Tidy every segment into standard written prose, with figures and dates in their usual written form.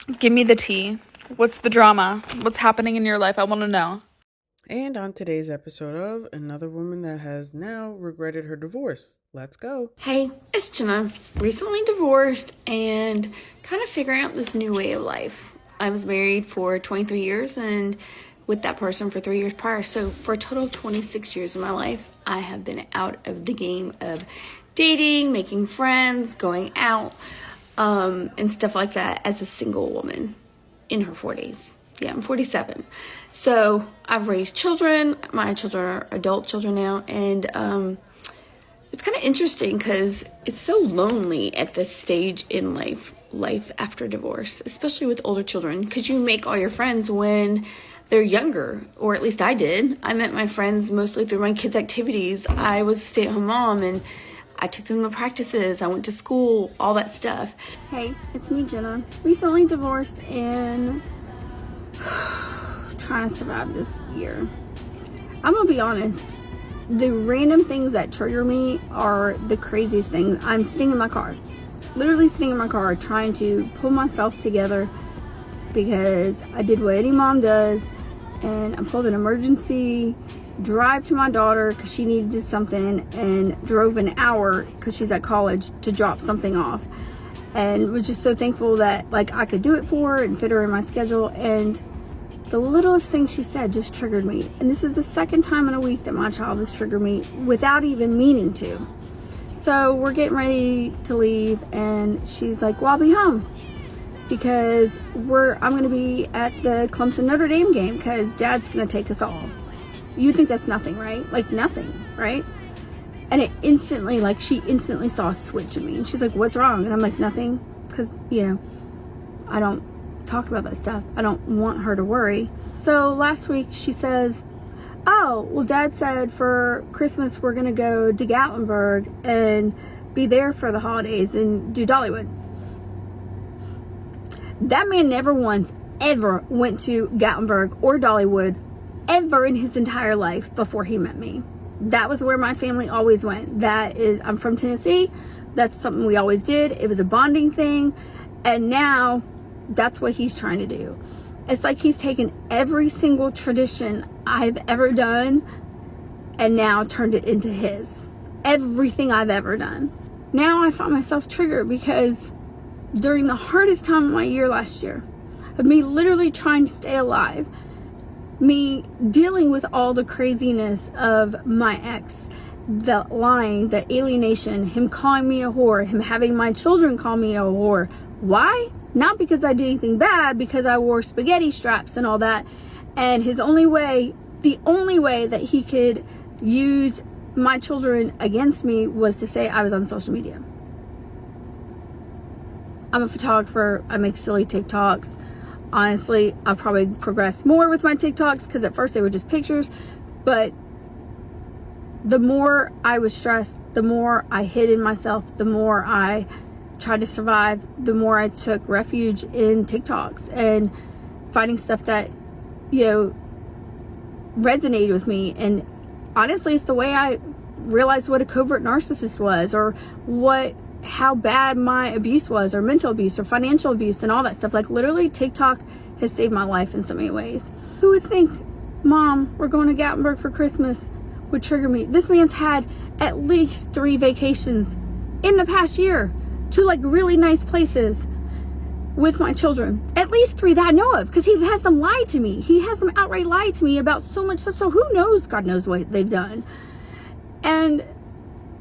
Give me the tea. What's the drama? What's happening in your life? I want to know. And on today's episode of Another Woman That Has Now Regretted Her Divorce. Let's go. Hey, it's Jenna. Recently divorced and kind of figuring out this new way of life. I was married for 23 years and with that person for 3 years prior. So for a total of 26 years of my life, I have been out of the game of dating, making friends, going out, and stuff like that as a single woman in her 40s. Yeah, I'm 47. So I've raised children. My children are adult children now. And it's kind of interesting because it's so lonely at this stage in life after divorce, especially with older children, because you make all your friends when they're younger, or at least I did. I met my friends mostly through my kids' activities. I was a stay-at-home mom, and I took them to practices. I went to school, all that stuff. Hey, it's me, Jenna. Recently divorced and trying to survive this year. I'm gonna be honest. The random things that trigger me are the craziest things. I'm sitting in my car, literally sitting in my car, trying to pull myself together because I did what any mom does, and I pulled an emergency drive to my daughter because she needed something, and drove an hour because she's at college to drop something off, and was just so thankful that I could do it for her and fit her in my schedule. And the littlest thing she said just triggered me. And this is the second time in a week that my child has triggered me without even meaning to. So we're getting ready to leave, and she's like, well, I'll be home because I'm going to be at the Clemson Notre Dame game because Dad's going to take us all. You think that's nothing, right? Nothing, right? And it instantly, she instantly saw a switch in me. And she's like, what's wrong? And I'm like, nothing. Because, I don't talk about that stuff. I don't want her to worry. So last week she says, oh, well, Dad said for Christmas we're going to go to Gatlinburg and be there for the holidays and do Dollywood. That man never once ever went to Gatlinburg or Dollywood ever in his entire life before he met me. That was where my family always went. I'm from Tennessee. That's something we always did. It was a bonding thing. And now that's what he's trying to do. It's like he's taken every single tradition I've ever done and now turned it into his. Everything I've ever done. Now I find myself triggered because during the hardest time of my year last year, of me literally trying to stay alive, me dealing with all the craziness of my ex, the lying, the alienation, him calling me a whore, him having my children call me a whore. Why? Not because I did anything bad, because I wore spaghetti straps and all that. And the only way that he could use my children against me was to say I was on social media. I'm a photographer. I make silly TikToks. Honestly, I'll probably progress more with my TikToks because at first they were just pictures. But the more I was stressed, the more I hid in myself, the more I tried to survive, the more I took refuge in TikToks and finding stuff that, resonated with me. And honestly, it's the way I realized what a covert narcissist was, or how bad my abuse was, or mental abuse, or financial abuse, and all that stuff. Literally, TikTok has saved my life in so many ways. Who would think, Mom, we're going to Gatlinburg for Christmas, would trigger me? This man's had at least 3 vacations in the past year to really nice places with my children. At least 3 that I know of, because he has them lie to me. He has them outright lie to me about so much stuff. So who knows? God knows what they've done. And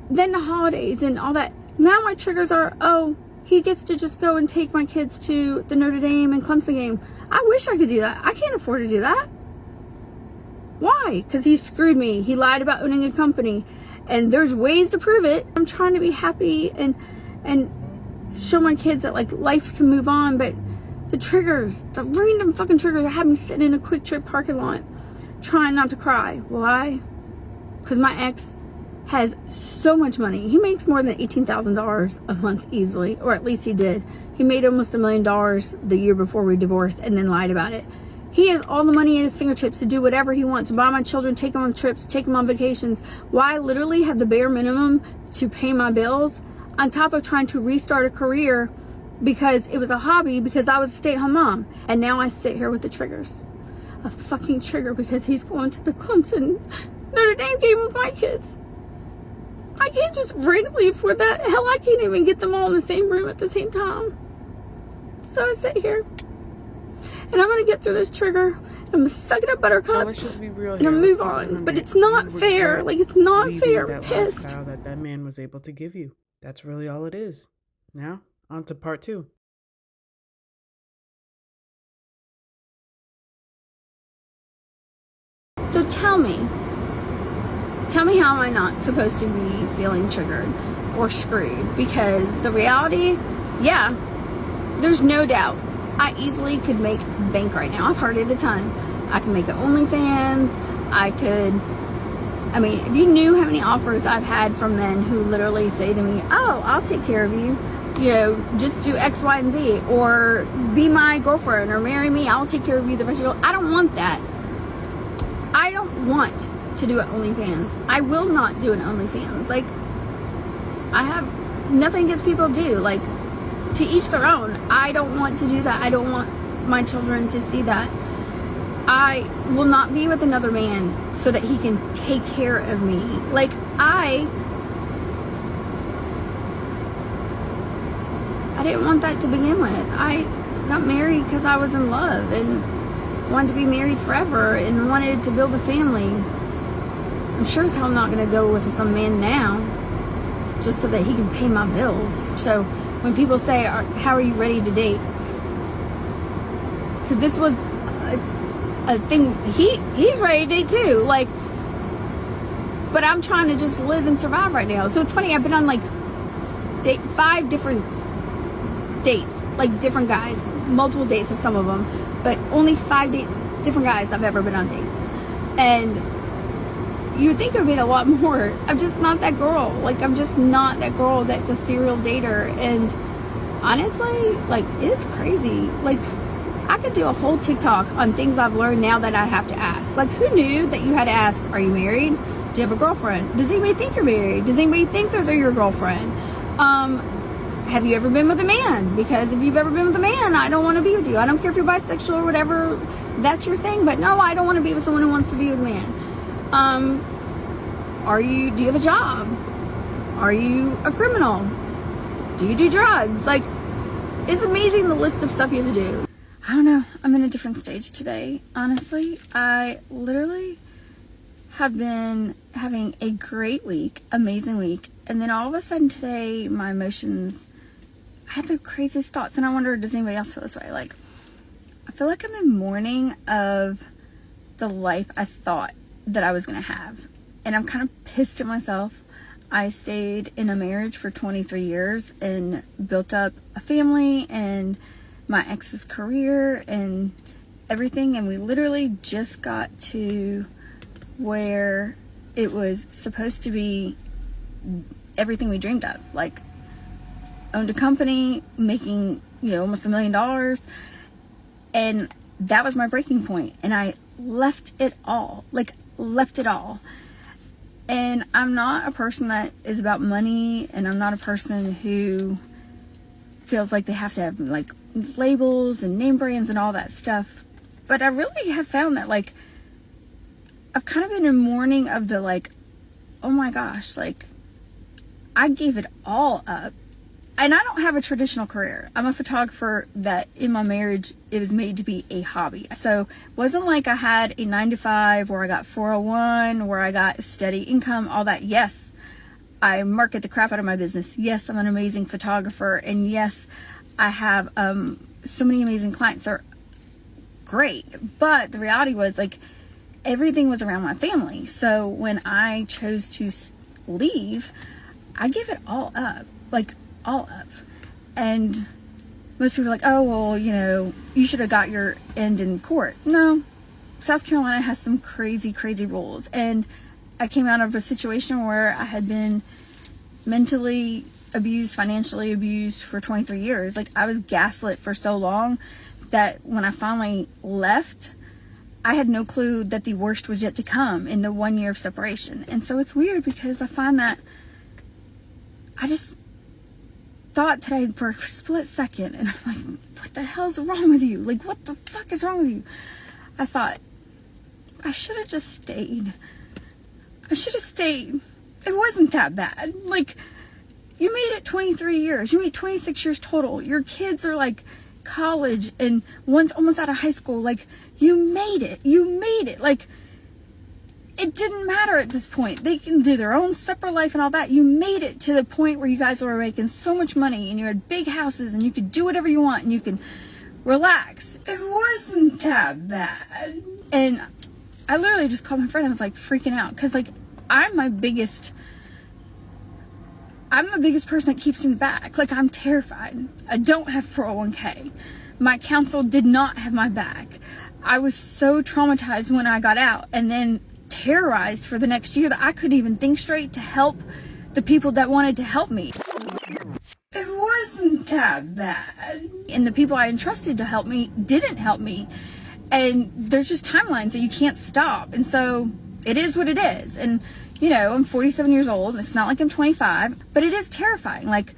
then the holidays and all that. Now my triggers are, oh, he gets to just go and take my kids to the Notre Dame and Clemson game. I wish I could do that. I can't afford to do that. Why? Because he screwed me. He lied about owning a company. And there's ways to prove it. I'm trying to be happy and show my kids that life can move on, but the random fucking triggers that have me sitting in a Quick Trip parking lot trying not to cry. Why? Because my ex has so much money. He makes more than $18,000 a month easily, or at least he did. He made almost $1 million the year before we divorced and then lied about it. He has all the money at his fingertips to do whatever he wants, to buy my children, take them on trips, take them on vacations. Why literally have the bare minimum to pay my bills on top of trying to restart a career because it was a hobby, because I was a stay-at-home mom. And now I sit here with the triggers. A fucking trigger because he's going to the Clemson Notre Dame game with my kids. I can't just randomly afford that. Hell, I can't even get them all in the same room at the same time. So I sit here and I'm gonna get through this trigger. I'm gonna suck it up, buttercup. So let's just be real and here. I'm Let's move keep it on. 100. But it's not You fair. regret Like, it's not leaving fair. that Pissed. lifestyle that man was able to give you. That's really all it is. Now, on to part 2. So tell me how am I not supposed to be feeling triggered or screwed? Because the reality, yeah, there's no doubt I easily could make bank right now. I've heard it a ton. I can make an OnlyFans. I mean, if you knew how many offers I've had from men who literally say to me, oh, I'll take care of you, you know, just do X, Y, and Z, or be my girlfriend, or marry me, I'll take care of you the rest of your life. I don't want that. I don't want to do an OnlyFans. I will not do an OnlyFans. Like, I have nothing against people do. Like, to each their own. I don't want to do that. I don't want my children to see that. I will not be with another man so that he can take care of me. Like, I didn't want that to begin with. I got married because I was in love and wanted to be married forever and wanted to build a family. I'm sure as hell not going to go with some man now just so that he can pay my bills. So when people say, how are you ready to date? Because this was a thing. He's ready to date too. Like, but I'm trying to just live and survive right now. So it's funny, I've been on like 5 different dates, like different guys, multiple dates with some of them, but only 5 dates, different guys I've ever been on dates. And you would think there'd be a lot more. I'm just not that girl. Like, I'm just not that girl that's a serial dater. And honestly, like, it's crazy. Like, I could do a whole TikTok on things I've learned now that I have to ask. Like, who knew that you had to ask, are you married? Do you have a girlfriend? Does anybody think you're married? Does anybody think that they're your girlfriend? Have you ever been with a man? Because if you've ever been with a man, I don't want to be with you. I don't care if you're bisexual or whatever, that's your thing. But no, I don't want to be with someone who wants to be with a man. Do you have a job? Are you a criminal? Do you do drugs? Like, it's amazing the list of stuff you have to do. I don't know. I'm in a different stage today. Honestly, I literally have been having a great week, amazing week. And then all of a sudden today, my emotions, I had the craziest thoughts. And I wonder, does anybody else feel this way? Like, I feel like I'm in mourning of the life I thought that I was going to have. And I'm kind of pissed at myself. I stayed in a marriage for 23 years and built up a family and my ex's career and everything. And we literally just got to where it was supposed to be everything we dreamed of. Like, owned a company, making, almost $1 million. And that was my breaking point. And I left it all. And I'm not a person that is about money, and I'm not a person who feels like they have to have like labels and name brands and all that stuff. But I really have found that, like, I've kind of been in mourning of the, like, oh my gosh, like, I gave it all up. And I don't have a traditional career. I'm a photographer that in my marriage, it was made to be a hobby. So it wasn't like I had a 9-to-5 where I got 401, where I got steady income, all that. Yes, I market the crap out of my business. Yes, I'm an amazing photographer. And yes, I have so many amazing clients. They're great. But the reality was, like, everything was around my family. So when I chose to leave, I gave it all up. Like, all up. And most people are like, oh, well, you should have got your end in court. No, South Carolina has some crazy rules. And I came out of a situation where I had been mentally abused, financially abused for 23 years. Like, I was gaslit for so long that when I finally left, I had no clue that the worst was yet to come in the 1 year of separation. And so it's weird because I find that thought today for a split second, and I'm like, what the hell's wrong with you? Like, what the fuck is wrong with you? I thought, I should have just stayed. I should have stayed. It wasn't that bad. Like, you made it 23 years. You made 26 years total. Your kids are like college and one's almost out of high school. Like, you made it. You made it. Like, it didn't matter at this point. They can do their own separate life and all that. You made it to the point where you guys were making so much money and you had big houses and you could do whatever you want and you can relax. It wasn't that bad. And I literally just called my friend and I was like freaking out because like I'm the biggest person that keeps me back. Like, I'm terrified. I don't have 401k. My counsel did not have my back. I was so traumatized when I got out and then terrorized for the next year that I couldn't even think straight to help the people that wanted to help me. It wasn't that bad. And the people I entrusted to help me didn't help me. And there's just timelines that you can't stop. And so it is what it is. And, you know, I'm 47 years old. It's not like I'm 25. But it is terrifying. Like,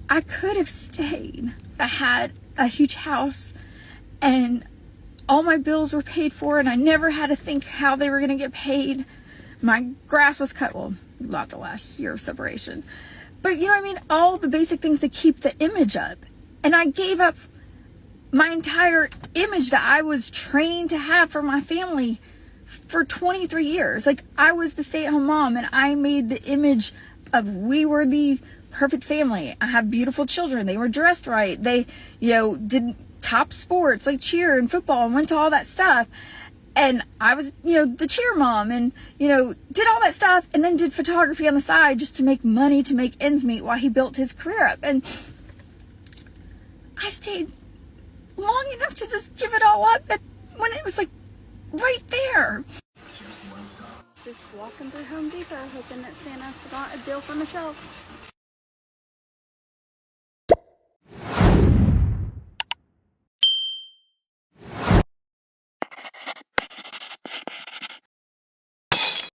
I could have stayed. I had a huge house. And all my bills were paid for. And I never had to think how they were going to get paid. My grass was cut. Well, not the last year of separation. But, you know what I mean? All the basic things to keep the image up. And I gave up my entire image that I was trained to have for my family for 23 years. Like, I was the stay-at-home mom and I made the image of we were the perfect family. I have beautiful children. They were dressed right. They, you know, did top sports like cheer and football and went to all that stuff. And I was, you know, the cheer mom and, you know, did all that stuff and then did photography on the side just to make money, to make ends meet while he built his career up. And I stayed long enough to just give it all up when it was like right there. Just walking through Home Depot hoping that Santa forgot a deal from the shelf.